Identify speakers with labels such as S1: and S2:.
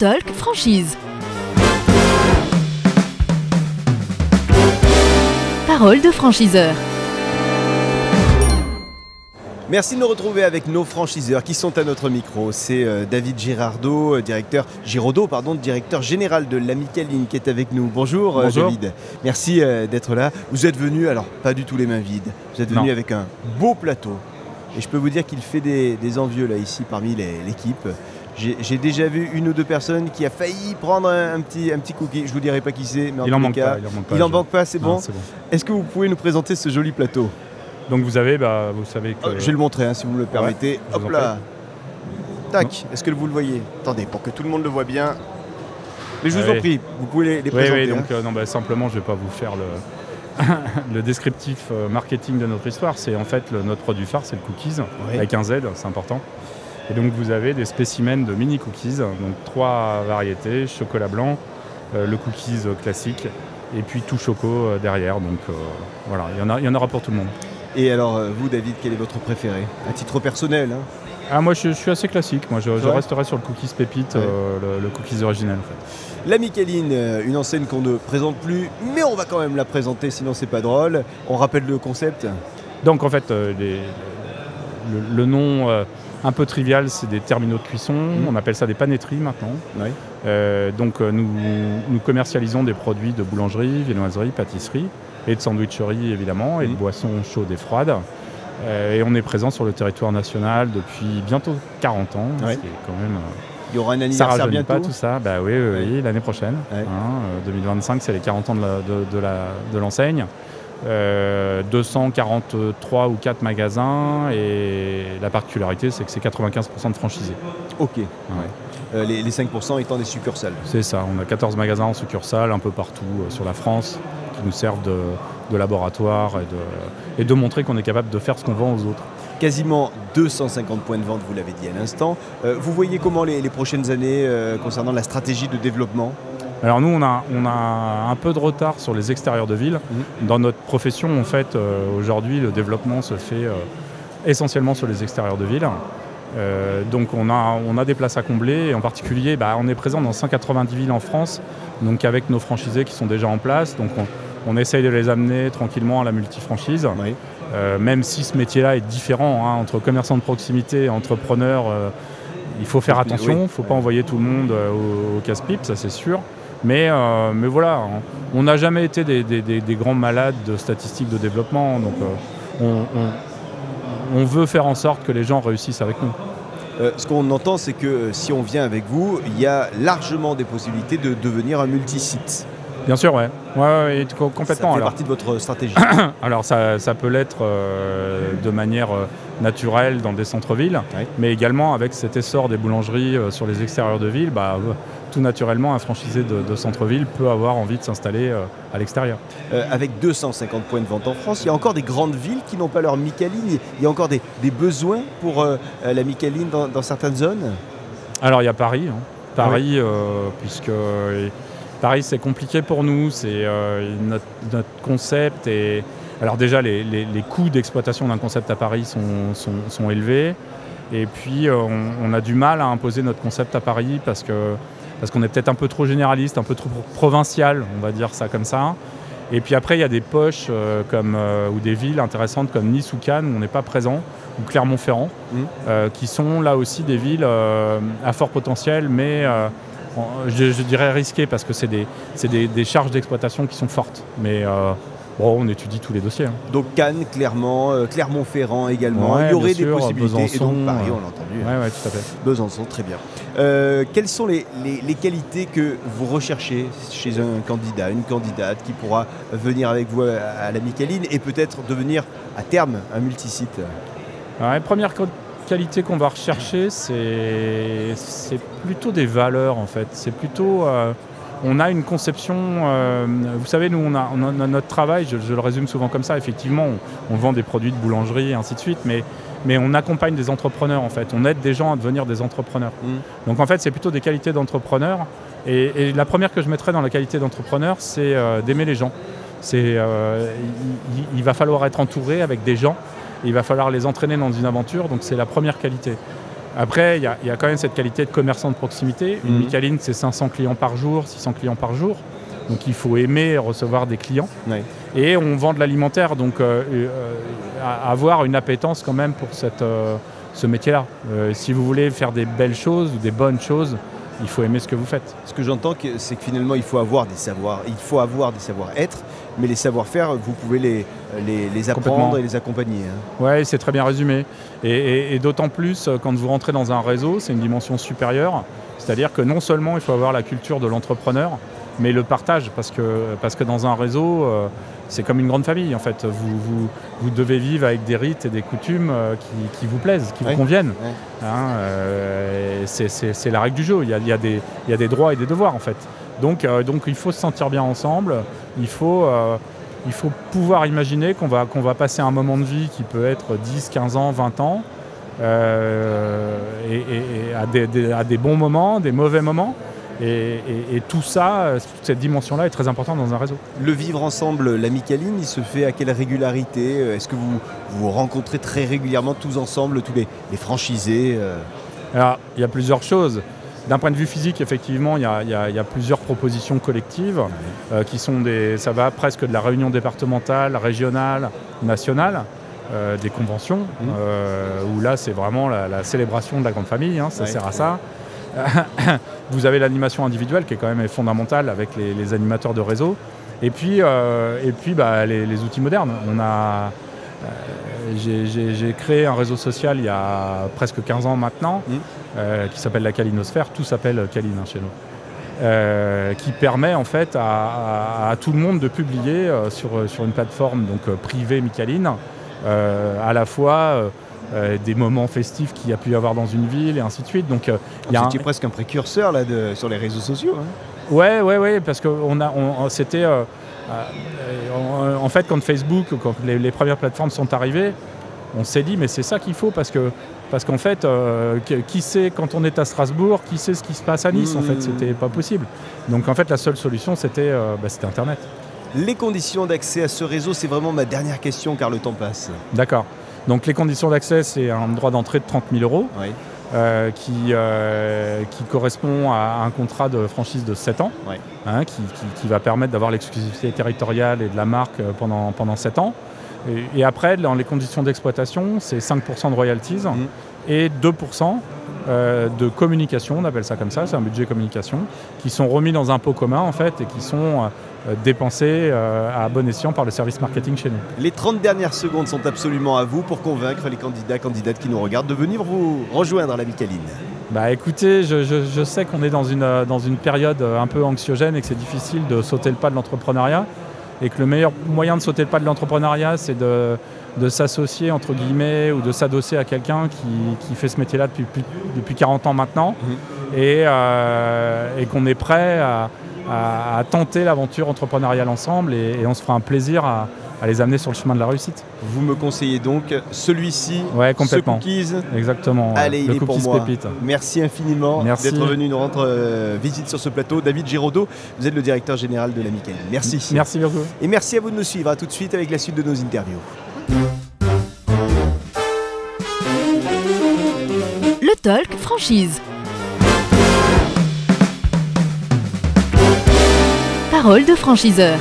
S1: Talk Franchise. Parole de franchiseur.
S2: Merci de nous retrouver avec nos franchiseurs qui sont à notre micro. C'est David Girardeau, directeur général de l'Amicaline qui est avec nous. Bonjour, David. Merci d'être là. Vous êtes venu, alors pas du tout les mains vides, vous êtes venu avec un beau plateau. Et je peux vous dire qu'il fait des envieux là ici parmi l'équipe. J'ai déjà vu une ou deux personnes qui a failli prendre un petit cookie. Je vous dirai pas qui c'est, mais en tout cas, il en manque pas, c'est bon. Est-ce que vous pouvez nous présenter ce joli plateau ?
S3: Donc vous avez, vous savez que...
S2: je vais le montrer si vous me le permettez.
S3: Ouais,
S2: hop là. Tac, est-ce que vous le voyez ? Attendez, pour que tout le monde le voit bien. Mais je vous en prie, vous pouvez les présenter.
S3: Oui, donc simplement, je ne vais pas vous faire le descriptif marketing de notre histoire. C'est en fait notre produit phare, c'est le cookies, avec un Z, c'est important. Et donc vous avez des spécimens de mini cookies, donc 3 variétés, chocolat blanc, le cookies classique, et puis tout choco derrière. Donc voilà, il y en aura pour tout le monde.
S2: Et alors, vous, David, quel est votre préféré ? À titre personnel,
S3: Moi, je suis assez classique. Moi, je resterai sur le cookies pépite, le cookies original, en fait.
S2: L'Amicaline, une enseigne qu'on ne présente plus, mais on va quand même la présenter, sinon c'est pas drôle. On rappelle le concept ?
S3: Donc, en fait, le nom un peu trivial, c'est des terminaux de cuisson. On appelle ça des panetteries maintenant. Donc, nous commercialisons des produits de boulangerie, viennoiserie, pâtisserie, et de sandwicherie évidemment, et de boissons chaudes et froides. Et on est présent sur le territoire national depuis bientôt 40 ans. C'est quand même,
S2: il y aura un anniversaire bientôt.
S3: Pas tout ça. Oui, l'année prochaine. 2025, c'est les 40 ans de l'enseigne. 243 ou 4 magasins, et la particularité, c'est que c'est 95% de franchisés.
S2: Ok. Les 5% étant des succursales.
S3: C'est ça, on a 14 magasins en succursales un peu partout sur la France qui nous servent de laboratoire et de montrer qu'on est capable de faire ce qu'on vend aux autres.
S2: Quasiment 250 points de vente, vous l'avez dit à l'instant. Vous voyez comment les prochaines années concernant la stratégie de développement ?
S3: Alors nous, on a un peu de retard sur les extérieurs de ville. Dans notre profession, en fait, aujourd'hui, le développement se fait essentiellement sur les extérieurs de ville. Donc on a des places à combler, et en particulier, on est présent dans 190 villes en France, donc avec nos franchisés qui sont déjà en place. Donc on essaye de les amener tranquillement à la multifranchise, même si ce métier-là est différent entre commerçants de proximité et entrepreneurs. Il faut faire attention, il ne faut pas envoyer tout le monde au casse-pipe, ça c'est sûr. Mais voilà, on n'a jamais été des grands malades de statistiques de développement, donc on veut faire en sorte que les gens réussissent avec nous.
S2: Ce qu'on entend, c'est que si on vient avec vous, il y a largement des possibilités de devenir un multisite.
S3: Bien sûr, complètement.
S2: Ça fait partie de votre stratégie.
S3: Alors ça peut l'être de manière naturelle dans des centres-villes, mais également avec cet essor des boulangeries sur les extérieurs de ville, tout naturellement, un franchisé de centre-ville peut avoir envie de s'installer à l'extérieur.
S2: Avec 250 points de vente en France, il y a encore des grandes villes qui n'ont pas leur Micaline. Il y a encore des besoins pour la Micaline dans certaines zones ?
S3: Alors il y a Paris. Paris, puisque... Paris, c'est compliqué pour nous, c'est notre concept. Alors déjà, les coûts d'exploitation d'un concept à Paris sont élevés. Et puis, on a du mal à imposer notre concept à Paris parce qu'on est peut-être un peu trop généraliste, un peu trop provincial, on va dire ça comme ça. Et puis après, il y a des poches ou des villes intéressantes comme Nice ou Cannes, où on n'est pas présent, ou Clermont-Ferrand, qui sont là aussi des villes à fort potentiel, mais... je dirais risqué parce que c'est des charges d'exploitation qui sont fortes. Mais on étudie tous les dossiers.
S2: Donc Cannes, Clermont-Ferrand également. Il y aurait des possibilités.
S3: Besançon,
S2: et donc Paris, on l'a entendu.
S3: Oui, tout à fait.
S2: Besançon, très bien. Quelles sont les qualités que vous recherchez chez un candidat, une candidate qui pourra venir avec vous à l'Amicaline et peut-être devenir à terme un multisite ?
S3: Première qualité qu'on va rechercher, c'est plutôt des valeurs en fait. C'est plutôt, on a une conception. Vous savez, nous on a notre travail. Je le résume souvent comme ça. Effectivement, on vend des produits de boulangerie et ainsi de suite, mais on accompagne des entrepreneurs en fait. On aide des gens à devenir des entrepreneurs. Donc en fait, c'est plutôt des qualités d'entrepreneur. Et la première que je mettrais dans la qualité d'entrepreneur, c'est d'aimer les gens. Il va falloir être entouré avec des gens. Il va falloir les entraîner dans une aventure, donc c'est la première qualité. Après, il y a quand même cette qualité de commerçant de proximité. Une Micaline, c'est 500 clients par jour, 600 clients par jour. Donc il faut aimer recevoir des clients. Ouais. Et on vend de l'alimentaire, donc avoir une appétence quand même pour ce métier-là. Si vous voulez faire des belles choses ou des bonnes choses, il faut aimer ce que vous faites.
S2: Ce que j'entends, c'est que finalement, il faut avoir des savoir-être, mais les savoir-faire, vous pouvez les apprendre et les accompagner. Hein.
S3: Oui, c'est très bien résumé. Et d'autant plus, quand vous rentrez dans un réseau, c'est une dimension supérieure. C'est-à-dire que non seulement il faut avoir la culture de l'entrepreneur, mais le partage, parce que dans un réseau, c'est comme une grande famille en fait. Vous devez vivre avec des rites et des coutumes qui vous plaisent, qui vous conviennent. Ouais. Hein, c'est la règle du jeu. Il y a des droits et des devoirs en fait. Donc il faut se sentir bien ensemble. Il faut pouvoir imaginer qu'on va passer un moment de vie qui peut être 10, 15 ans, 20 ans, et à des bons moments, des mauvais moments. Et tout ça, toute cette dimension-là est très importante dans un réseau.
S2: Le vivre ensemble, la Micaline, il se fait à quelle régularité ? Est-ce que vous rencontrez très régulièrement tous ensemble, tous les franchisés ?
S3: Alors, il y a plusieurs choses. D'un point de vue physique, effectivement, il y a plusieurs propositions collectives qui sont ça va presque de la réunion départementale, régionale, nationale, des conventions, où là, c'est vraiment la célébration de la grande famille, hein, ça sert à ça. Vous avez l'animation individuelle qui est quand même fondamentale avec les animateurs de réseau. Et puis les outils modernes. J'ai créé un réseau social il y a presque 15 ans maintenant qui s'appelle la Calinosphère. Tout s'appelle Caline chez nous. Qui permet en fait à tout le monde de publier sur une plateforme donc, privée Micaline à la fois des moments festifs qu'il y a pu y avoir dans une ville et ainsi de suite. Donc,
S2: vous étiez presque un précurseur là, sur les réseaux sociaux. Hein.
S3: Ouais, parce que c'était... en fait, quand Facebook, quand les premières plateformes sont arrivées, on s'est dit, mais c'est ça qu'il faut, parce qu'en fait, qui sait, quand on est à Strasbourg, qui sait ce qui se passe à Nice, en fait, c'était pas possible. Donc, en fait, la seule solution, c'était Internet.
S2: Les conditions d'accès à ce réseau, c'est vraiment ma dernière question, car le temps passe.
S3: D'accord. Donc les conditions d'accès, c'est un droit d'entrée de 30 000 €, qui correspond à un contrat de franchise de 7 ans, qui va permettre d'avoir l'exclusivité territoriale et de la marque pendant 7 ans. Et après, dans les conditions d'exploitation, c'est 5% de royalties et 2% de communication, on appelle ça comme ça, c'est un budget communication, qui sont remis dans un pot commun en fait et qui sont dépensés à bon escient par le service marketing chez nous. Les
S2: 30 dernières secondes sont absolument à vous pour convaincre les candidates qui nous regardent de venir vous rejoindre à la Micaline.
S3: Écoutez, je sais qu'on est dans une période un peu anxiogène et que c'est difficile de sauter le pas de l'entrepreneuriat et que le meilleur moyen de sauter le pas de l'entrepreneuriat, c'est de s'associer entre guillemets ou de s'adosser à quelqu'un qui fait ce métier-là depuis 40 ans maintenant et qu'on est prêt à tenter l'aventure entrepreneuriale ensemble et on se fera un plaisir à les amener sur le chemin de la réussite.
S2: Vous me conseillez donc celui-ci,
S3: complètement.
S2: ce cookies.
S3: Exactement.
S2: Allez, il est pour moi.
S3: Pépite.
S2: Merci infiniment d'être venu nous rendre visite sur ce plateau. David Giraudot, vous êtes le directeur général de la Micaline. Merci.
S3: Merci beaucoup.
S2: Et merci à vous de nous suivre. À tout de suite avec la suite de nos interviews.
S1: Le Talk Franchise. Parole de franchiseur.